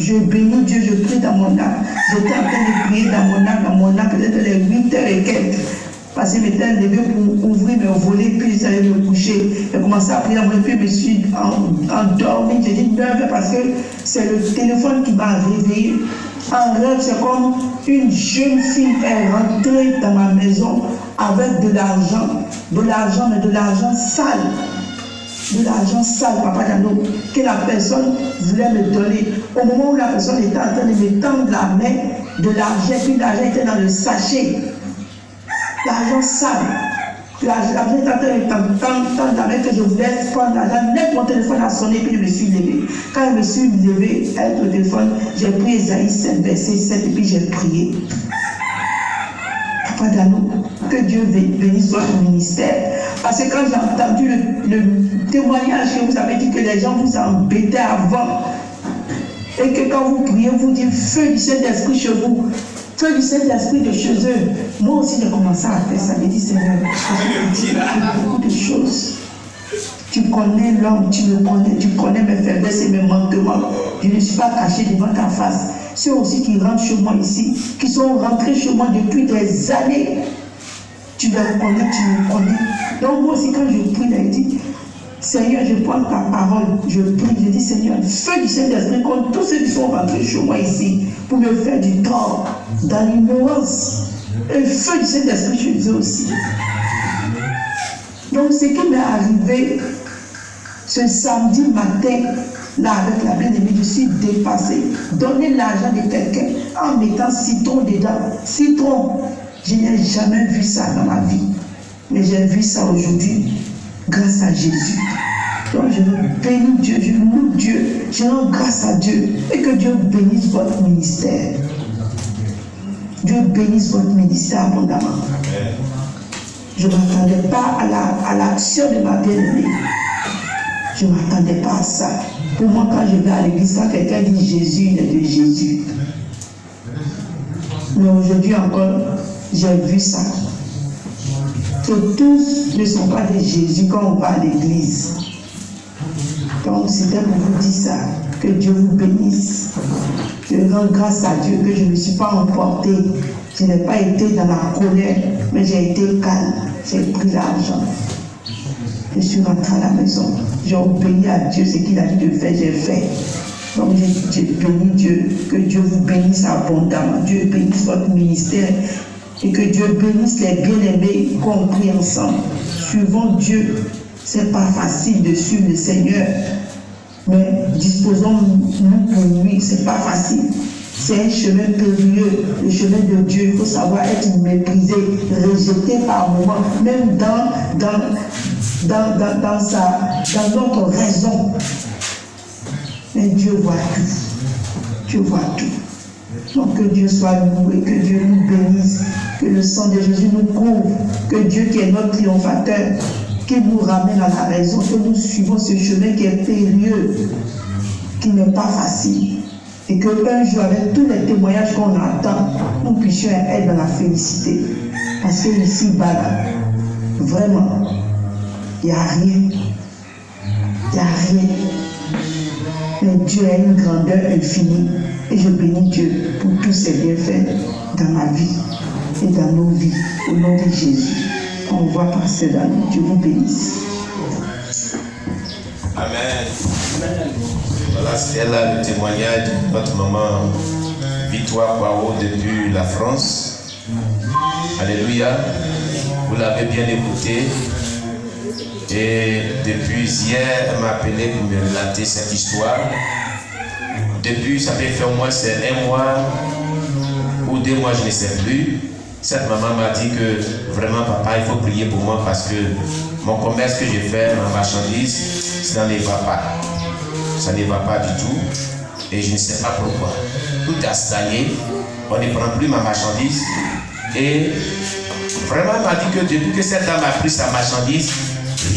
Je bénis Dieu, je prie dans mon âme. J'étais en train de prier dans mon âme, peut-être les 8 heures et quelques. Parce que je m'étais levé pour ouvrir mes volets, puis j'allais me coucher. J'ai commencé à prier, puis je me suis endormi. J'ai dit 9 heures parce que c'est le téléphone qui m'a réveillé. En rêve, c'est comme une jeune fille est rentrée dans ma maison avec de l'argent, mais de l'argent sale. De l'argent sale, Papa Dano, que la personne voulait me donner. Au moment où la personne était en train de me tendre la main, de l'argent, puis l'argent était dans le sachet. L'argent sale. L'argent était en train de tendre la main que je voulais prendre l'argent. Net mon téléphone a sonné, puis je me suis levé. Quand je me suis levé avec le téléphone, j'ai pris Esaïe 7, verset 7, et puis j'ai prié. Papa Dano, que Dieu bénisse votre ministère. Parce que quand j'ai entendu le témoignage que vous avez dit que les gens vous embêtaient avant, et que quand vous priez, vous dites feu du Saint-Esprit chez vous, feu du Saint-Esprit de chez eux. Moi aussi, j'ai commencé à faire ça. J'ai dit, Seigneur, tu fais beaucoup de choses. Tu connais l'homme, tu me connais, tu connais mes faiblesses et mes manquements. Je ne suis pas caché devant ta face. Ceux aussi qui rentrent chez moi ici, qui sont rentrés chez moi depuis des années, tu les reconnais, tu me connais. Donc moi aussi, quand je prie, je dis, Seigneur, je prends ta parole, je prie, je dis, Seigneur, feu du Saint-Esprit contre tous ceux qui sont rentrés chez moi ici pour me faire du tort, dans l'ignorance. Et feu du Saint-Esprit chez eux aussi. Donc ce qui m'est arrivé ce samedi matin, là avec la bien-aimée, je suis dépassée. Donner l'argent de quelqu'un en mettant citron dedans. Citron, je n'ai jamais vu ça dans ma vie. Mais j'ai vu ça aujourd'hui grâce à Jésus. Donc je bénis Dieu, je loue Dieu, je rends grâce à Dieu. Et que Dieu bénisse votre ministère. Dieu bénisse votre ministère abondamment. Je ne m'attendais pas à l'action de ma bien-aimée. Je ne m'attendais pas à ça. Pour moi, quand je vais à l'église, quand quelqu'un dit Jésus, il est de Jésus. Mais aujourd'hui encore, j'ai vu ça. Que tous ne sont pas de Jésus quand on va à l'église. Donc c'était pour vous dire ça. Que Dieu vous bénisse. Je rends grâce à Dieu que je ne me suis pas emportée. Je n'ai pas été dans la colère, mais j'ai été calme. J'ai pris l'argent. Je suis rentrée à la maison. J'ai obéi à Dieu, ce qu'il a dit de faire, j'ai fait. Donc j'ai béni Dieu. Que Dieu vous bénisse abondamment. Dieu bénisse votre ministère. Et que Dieu bénisse les bien-aimés compris ensemble. Suivons Dieu. C'est pas facile de suivre le Seigneur. Mais disposons-nous pour lui. C'est pas facile. C'est un chemin périlleux. Le chemin de Dieu, il faut savoir être méprisé, rejeté par moments, même dans notre raison. Mais Dieu voit tout. Dieu voit tout. Donc que Dieu soit loué, que Dieu nous bénisse, que le sang de Jésus nous couvre, que Dieu qui est notre triomphateur, qui nous ramène à la raison, que nous suivons ce chemin qui est périlleux, qui n'est pas facile. Et qu'un jour, avec tous les témoignages qu'on entend, nous puissions être dans la félicité. Parce que ici, là, vraiment, il n'y a rien. Il n'y a rien. Mais Dieu a une grandeur infinie. Et je bénis Dieu pour tous ses bienfaits dans ma vie et dans nos vies. Au nom de Jésus. On voit passer dans nous. Dieu vous bénisse. Amen. Voilà, c'était là le témoignage de notre maman Victoire Poirot depuis la France. Alléluia. Vous l'avez bien écouté. Et depuis hier, elle m'a appelé pour me relater cette histoire. Depuis, ça fait au moins 1 mois ou 2 mois, je ne sais plus. Cette maman m'a dit que vraiment, papa, il faut prier pour moi parce que mon commerce que j'ai fait, ma marchandise, ça ne va pas. Ça ne va pas du tout. Et je ne sais pas pourquoi. Tout a stagné. On ne prend plus ma marchandise. Et vraiment, elle m'a dit que depuis que cette dame a pris sa marchandise,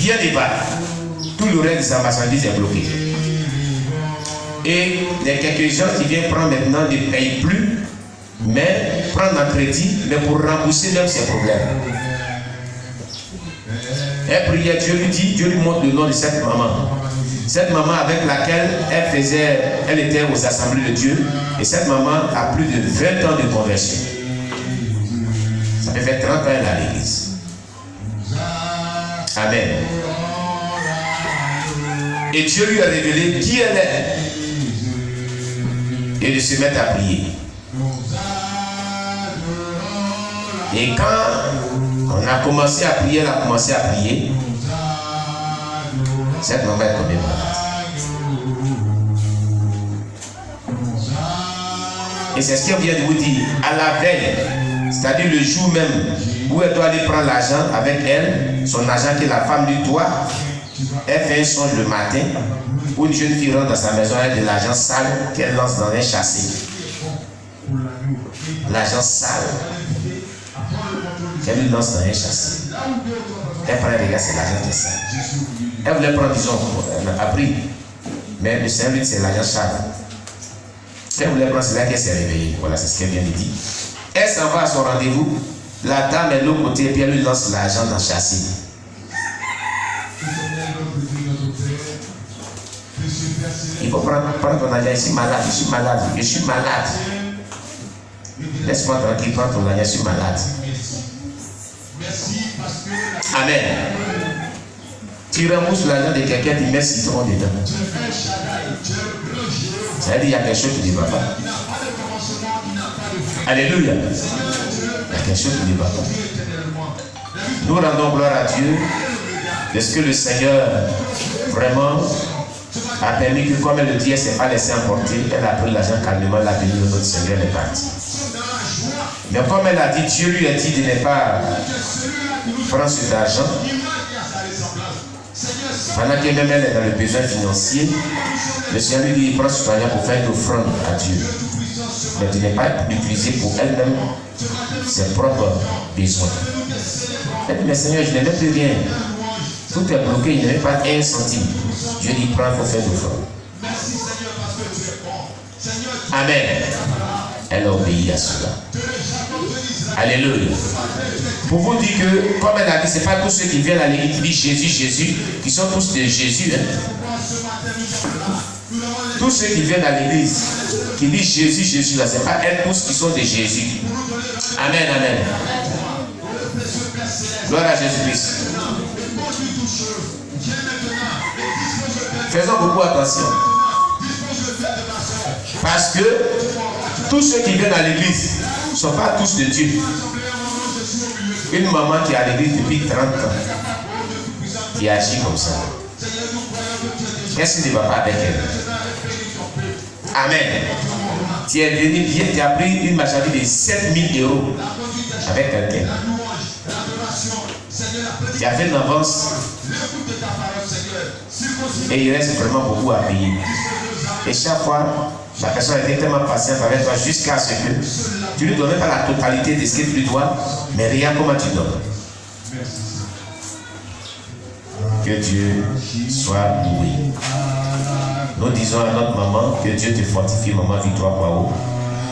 rien ne va. Tout le reste de sa marchandise est bloqué. Et il y a quelques gens qui viennent prendre maintenant ne payent plus, mais prendre un crédit, mais pour rembourser même ses problèmes. Elle priait, Dieu lui dit, Dieu lui montre le nom de cette maman. Cette maman avec laquelle elle était aux assemblées de Dieu, et cette maman a plus de 20 ans de conversion. Ça peut faire 30 ans qu'elle est à l'église. Amen. Et Dieu lui a révélé qui elle est. Et de se mettre à prier. Et quand on a commencé à prier, elle a commencé à prier. Cette maman est tombée malade. Et c'est ce qu'elle vient de vous dire. À la veille, c'est-à-dire le jour même où elle doit aller prendre l'argent avec elle, son argent que la femme lui doit, elle fait un songe le matin où une jeune fille rentre dans sa maison avec de l'argent sale qu'elle lance dans un châssis. L'argent sale qu'elle lui lance dans un châssis. Elle prend, regarde, c'est l'argent qui est sale. Elle voulait prendre, disons, elle a pris. Mais le Seigneur lui dit c'est l'argent sale. Elle voulait prendre, c'est là qu'elle s'est réveillée. Voilà, c'est ce qu'elle vient de dire. Elle s'en va à son rendez-vous. La dame est de l'autre côté et puis elle lui lance l'argent dans le châssis. Il faut prendre ton argent. Je suis malade, je suis malade, je suis malade. Laisse-moi tranquille, prends ton argent, je suis malade. Amen. Tu rembourses l'argent de quelqu'un, tu mets citron dedans. Ça veut dire qu'il y a quelque chose qui ne va pas. Alléluia. Il y a quelque chose qui ne va pas. Nous rendons gloire à Dieu de ce que le Seigneur vraiment a permis que, comme elle le dit, elle ne s'est pas laissée emporter. Elle a pris l'argent calmement, l'a béni de notre Seigneur, elle est partie. Mais comme elle a dit, Dieu lui a dit de ne pas prendre cet argent. Pendant que même elle est dans le besoin financier, le Seigneur lui dit, il prend cet argent pour faire une offrande à Dieu. Mais de ne pas l'utiliser pour elle-même ses propres besoins. Elle dit, mais Seigneur, je n'ai même plus rien. Tout est bloqué, il n'y avait pas un centime. Dieu dit, prends, il faut faire l'offrande. Amen. Elle a obéi à cela. Alléluia. Pour vous dire que, comme elle a dit, ce n'est pas tous ceux qui viennent à l'église qui disent Jésus, Jésus, qui sont tous de Jésus. Hein. Tous ceux qui viennent à l'église, qui disent Jésus, Jésus, là, ce n'est pas elles tous qui sont de Jésus. Amen, amen. Gloire à Jésus-Christ. Faisons beaucoup attention. Parce que tous ceux qui viennent à l'église ne sont pas tous de Dieu. Une maman qui est à l'église depuis 30 ans, qui agit comme ça, qu'est-ce qui ne va pas avec elle? Amen. Tu es venu bien, tu as pris une marchandise de 7000 € avec quelqu'un. Tu as fait une avance et il reste vraiment beaucoup à payer. Et chaque fois, la personne était tellement patiente avec toi jusqu'à ce que tu ne lui donnais pas la totalité de ce que tu lui dois, mais regarde comment tu donnes. Que Dieu soit loué. Nous disons à notre maman que Dieu te fortifie, maman Victoire Poirot.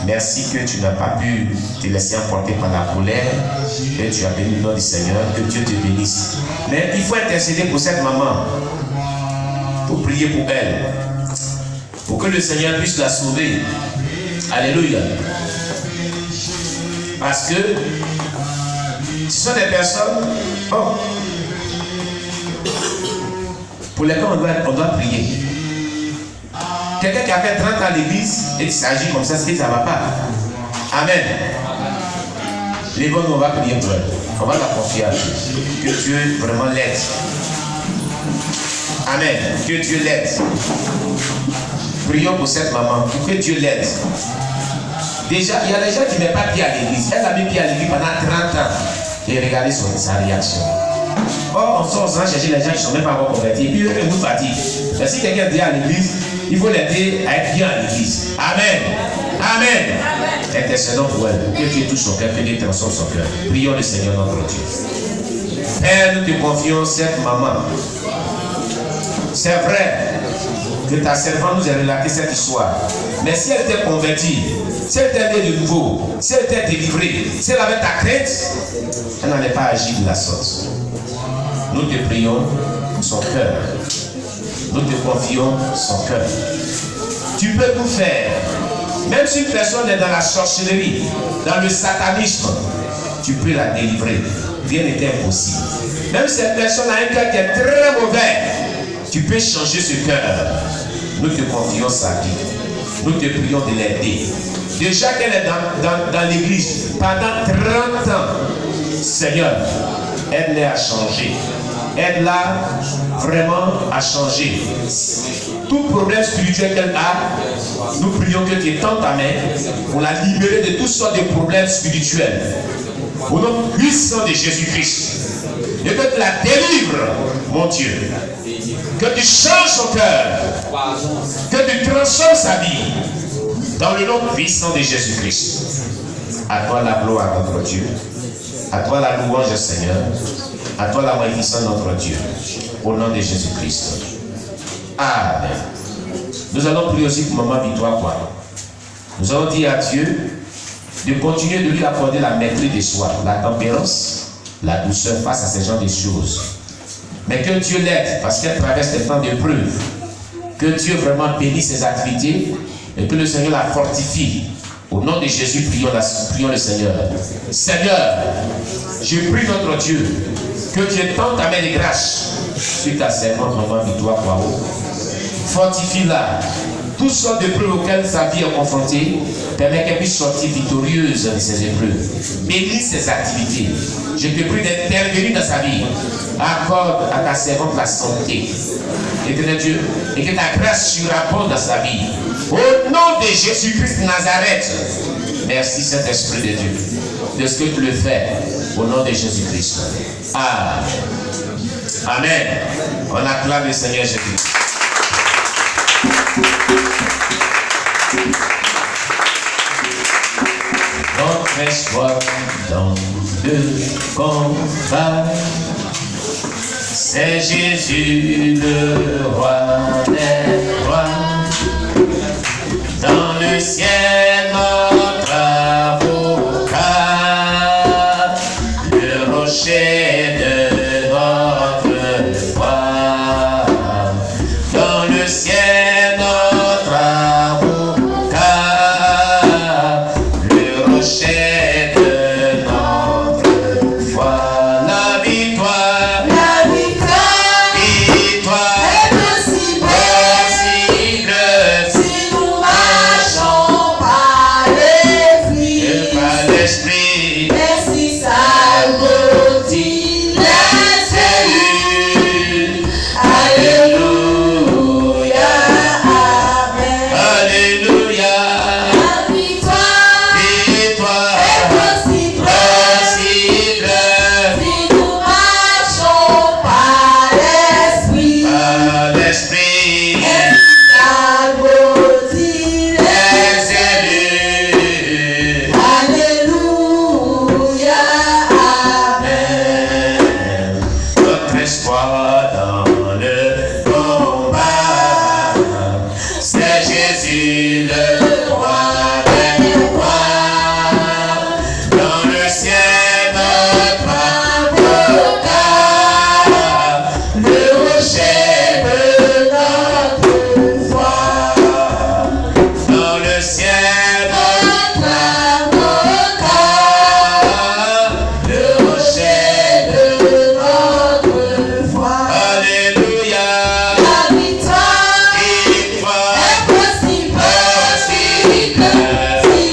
Merci que tu n'as pas pu te laisser emporter par la colère, que tu as béni le nom du Seigneur, que Dieu te bénisse. Mais il faut intercéder pour cette maman, pour prier pour elle, pour que le Seigneur puisse la sauver. Alléluia. Parce que ce sont des personnes pour lesquelles on doit prier. Quelqu'un qui a fait 30 ans à l'église et qui s'agit comme ça, c'est que ça ne va pas. Amen. Les bonnes, on va prier pour elle. On va la confier à Dieu. Que Dieu vraiment l'aide. Amen. Que Dieu l'aide. Prions pour cette maman, pour que Dieu l'aide. Déjà, il y a des gens qui ne mettent pas pied à l'église. Elle a mis pied à l'église pendant 30 ans. Et regardez sa réaction. Or, on sort sans chercher les gens qui ne sont même pas encore convertis. Et puis, eux, vous fatiguent. Mais si quelqu'un dit à l'église, il faut l'aider à être bien à l'église. Amen. Amen. Intercédons pour elle. Que Dieu touche son cœur, que Dieu transforme son cœur. Prions le Seigneur notre Dieu. Père, nous te confions cette maman. C'est vrai que ta servante nous a relaté cette histoire. Mais si elle était convertie, si elle était née de nouveau, si elle était délivrée, si elle avait ta crainte, elle n'allait pas agir de la sorte. Nous te prions pour son cœur. nous te confions son cœur. Tu peux tout faire. Même si une personne est dans la sorcellerie, dans le satanisme, tu peux la délivrer. Rien n'est impossible. Même si cette personne a un cœur qui est très mauvais, tu peux changer ce cœur. Nous te confions sa vie. Nous te prions de l'aider. Déjà qu'elle est dans l'église pendant 30 ans, Seigneur, aide-les à changer. Aide-la vraiment à changer. Tout problème spirituel qu'elle a, nous prions que tu étends ta main pour la libérer de toutes sortes de problèmes spirituels. Au nom puissant de Jésus-Christ. Et que tu la délivres, mon Dieu. Que tu changes son cœur. Que tu transformes sa vie. Dans le nom puissant de Jésus-Christ. À toi la gloire, notre Dieu. À toi la louange, Seigneur. À toi la magnificence, notre Dieu. Au nom de Jésus-Christ. Amen. Nous allons prier aussi pour Maman Victoire Poirot. Nous allons dire à Dieu de continuer de lui accorder la maîtrise de soi, la tempérance, la douceur face à ce genre de choses. Mais que Dieu l'aide parce qu'elle traverse des temps d'épreuve. Que Dieu vraiment bénisse ses activités et que le Seigneur la fortifie. Au nom de Jésus, prions le Seigneur. Seigneur, je prie notre Dieu que tu étends ta main de grâce sur ta servante Maman Victoire Poirot. Fortifie-la. Toutes sortes d'épreuves auxquelles sa vie est confrontée, permet qu'elle puisse sortir victorieuse de ces épreuves. Bénis ses activités. Je te prie d'intervenir dans sa vie. Accorde à ta servante la santé. Éternel Dieu, et que ta grâce surabonde dans sa vie. Au nom de Jésus-Christ de Nazareth. Merci Saint-Esprit de Dieu de ce que tu le fais. Au nom de Jésus-Christ. Amen. Amen. On acclame le Seigneur Jésus. Notre espoir dans le combat, c'est Jésus le roi des rois. Dans le ciel notre avocat, le rocher de notre foi. Dans le ciel notre avocat, le rocher de notre foi. La victoire, victoire est possible si nous marchons par l'esprit. Merci salve dit les élus. Alléluia, amen. Alléluia. La victoire est possible si nous marchons par l'esprit. Par l'esprit. Salve dit les élus. Alléluia, amen. Notre espoir dans le combat, c'est Jésus le roi des rois. Dans le ciel notre avocat, le rocher de notre foi. Dans le ciel notre avocat, le rocher de notre foi. Alléluia. La victoire est possible si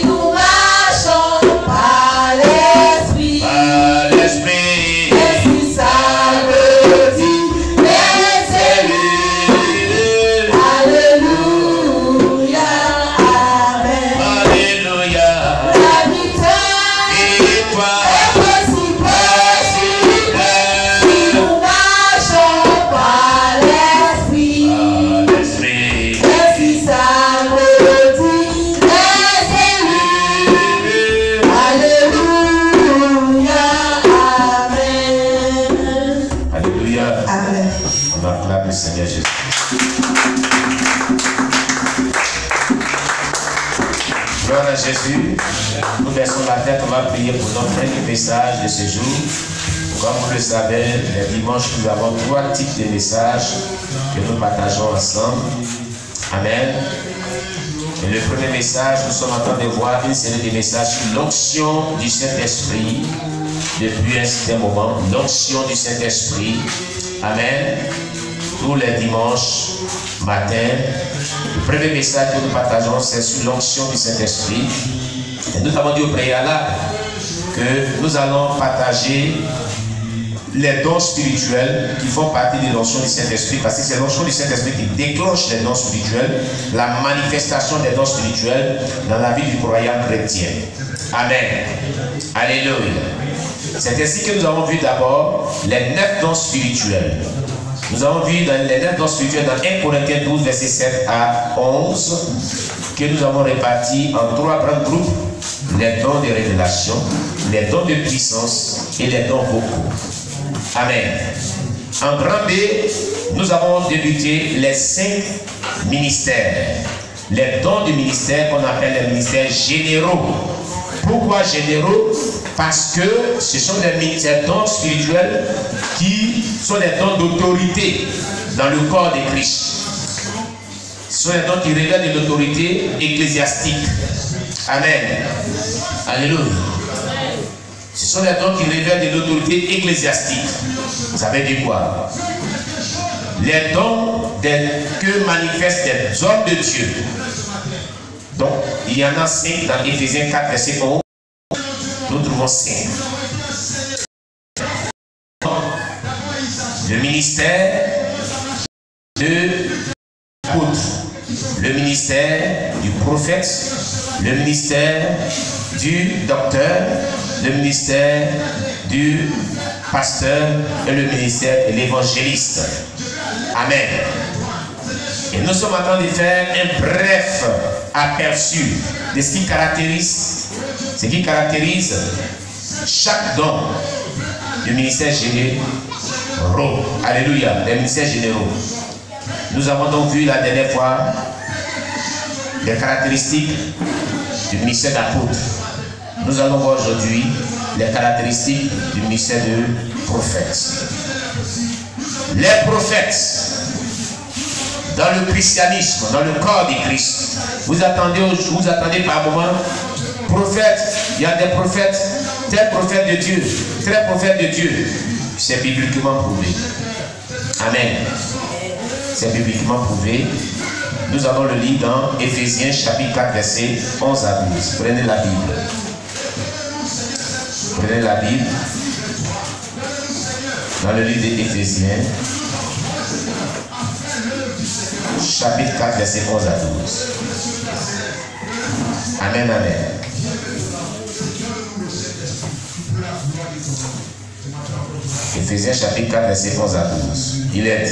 nous marchons par l'esprit. Par l'esprit. Esprit salve dit les élus. Alléluia, amen. Alléluia. La victoire est possible si nous marchons par l'esprit. Par l'esprit. Esprit salve dit les élus. Alléluia, amen. Alléluia. Amen. On acclame le Seigneur Jésus. Gloire à Jésus. Nous baissons la tête, on va prier pour notre premier message de ce jour. Comme vous le savez, les dimanches, nous avons 3 types de messages que nous partageons ensemble. Amen. Et le premier message, nous sommes en train de voir une série de messages sur l'onction du Saint-Esprit depuis un certain moment. L'onction du Saint-Esprit. Amen. Tous les dimanches matin. Le premier message que nous partageons, c'est sur l'onction du Saint-Esprit. Et nous avons dit au préalable que nous allons partager les dons spirituels qui font partie de l'onction du Saint-Esprit, parce que c'est l'onction du Saint-Esprit qui déclenche les dons spirituels, la manifestation des dons spirituels dans la vie du croyant chrétien. Amen. Alléluia. C'est ainsi que nous avons vu d'abord les 9 dons spirituels. Nous avons vu dans les 9 dons spirituels dans 1 Corinthiens 12, versets 7 à 11, que nous avons répartis en 3 grands groupes: les dons de révélation, les dons de puissance et les dons vocaux. Amen. En grand B, nous avons débuté les 5 ministères. Les dons du ministère qu'on appelle les ministères généraux. Pourquoi généraux? Parce que ce sont des dons spirituels qui sont des dons d'autorité dans le corps de Christ. Ce sont des dons qui révèlent de l'autorité ecclésiastique. Amen. Alléluia. Ce sont des dons qui révèlent de l'autorité ecclésiastique. Ça veut dire quoi? Les dons que manifestent les hommes de Dieu. Donc, il y en a 5 dans Éphésiens 4, verset 11. Nous trouvons 5. Le ministère de l'apôtre, le ministère du prophète, le ministère du docteur, le ministère du pasteur et le ministère de l'évangéliste. Amen. Et nous sommes en train de faire un bref aperçu de ce qui caractérise chaque don du ministère généraux. Alléluia, les ministères généraux. Nous avons donc vu la dernière fois les caractéristiques du ministère d'apôtre. Nous allons voir aujourd'hui les caractéristiques du ministère de prophète. Les prophètes, dans le christianisme, dans le corps de Christ, vous attendez par moment, prophète, il y a des prophètes, tel prophète de Dieu, tel prophète de Dieu. C'est bibliquement prouvé. Amen. C'est bibliquement prouvé. Nous allons le lire dans Éphésiens chapitre 4, verset 11 à 12. Prenez la Bible. Prenez la Bible. Dans le livre d'Éphésiens, chapitre 4, verset 11 à 12. Amen, amen. Éphésiens chapitre 4, verset 11 à 12. Il est dit: